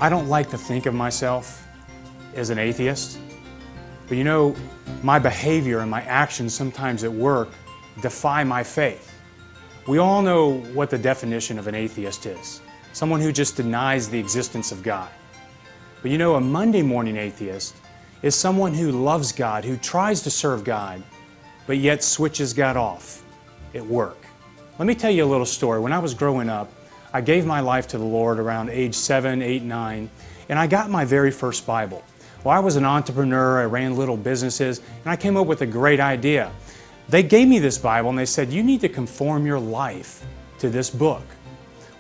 I don't like to think of myself as an atheist, but you know, my behavior and my actions sometimes at work defy my faith. We all know what the definition of an atheist is. Someone who just denies the existence of God. But you know, a Monday morning atheist is someone who loves God, who tries to serve God, but yet switches God off at work. Let me tell you a little story. When I was growing up, I gave my life to the Lord around age 7, 8, 9, and I got my very first Bible. Well, I was an entrepreneur, I ran little businesses, and I came up with a great idea. They gave me this Bible and they said, you need to conform your life to this book.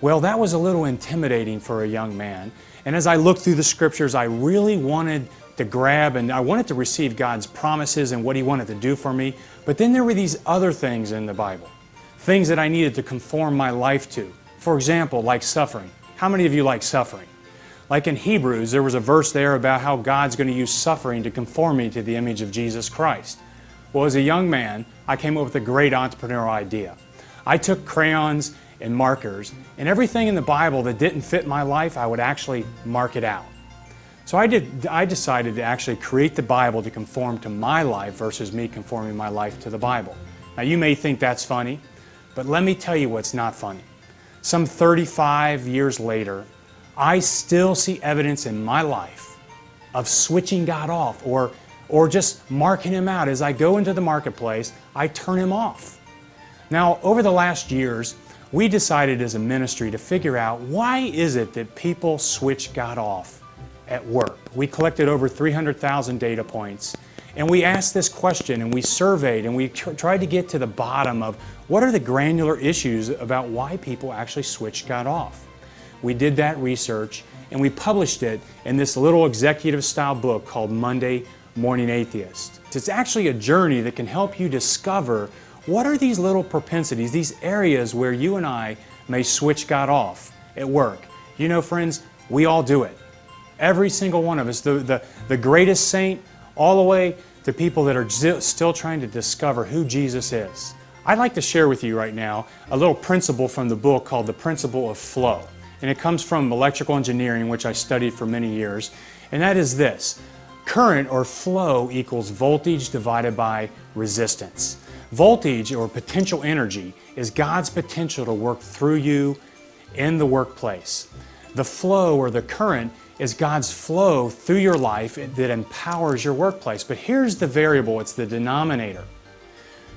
Well, that was a little intimidating for a young man, and as I looked through the scriptures, I really wanted to grab and I wanted to receive God's promises and what He wanted to do for me, but then there were these other things in the Bible, things that I needed to conform my life to. For example, like suffering. How many of you like suffering? Like in Hebrews, there was a verse there about how God's going to use suffering to conform me to the image of Jesus Christ. Well, as a young man, I came up with a great entrepreneurial idea. I took crayons and markers, and everything in the Bible that didn't fit my life, I would actually mark it out. So I decided to actually create the Bible to conform to my life versus me conforming my life to the Bible. Now, you may think that's funny, but let me tell you what's not funny. Some 35 years later, I still see evidence in my life of switching God off or just marking Him out. As I go into the marketplace, I turn Him off. Now, over the last years, we decided as a ministry to figure out why is it that people switch God off at work. We collected over 300,000 data points, and we asked this question, and we surveyed, and we tried to get to the bottom of what are the granular issues about why people actually switch God off. We did that research, and we published it in this little executive-style book called Monday Morning Atheist. It's actually a journey that can help you discover what are these little propensities, these areas where you and I may switch God off at work. You know, friends, we all do it. Every single one of us, the greatest saint, all the way to people that are still trying to discover who Jesus is. I'd like to share with you right now a little principle from the book called The Principle of Flow. And it comes from electrical engineering, which I studied for many years. And that is this: current or flow equals voltage divided by resistance. Voltage or potential energy is God's potential to work through you in the workplace. The flow or the current is God's flow through your life that empowers your workplace. But here's the variable, it's the denominator.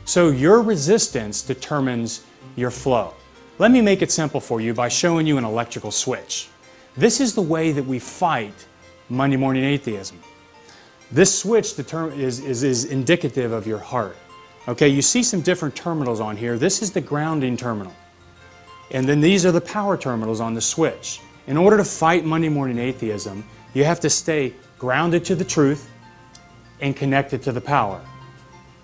So your resistance determines your flow. Let me make it simple for you by showing you an electrical switch. This is the way that we fight Monday morning atheism. This switch is indicative of your heart. Okay, you see some different terminals on here. This is the grounding terminal. And then these are the power terminals on the switch. In order to fight Monday morning atheism, you have to stay grounded to the truth and connected to the power.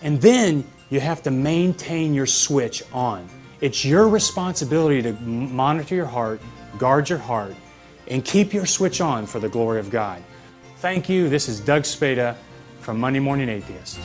And then you have to maintain your switch on. It's your responsibility to monitor your heart, guard your heart, and keep your switch on for the glory of God. Thank you. This is Doug Spada from Monday Morning Atheist.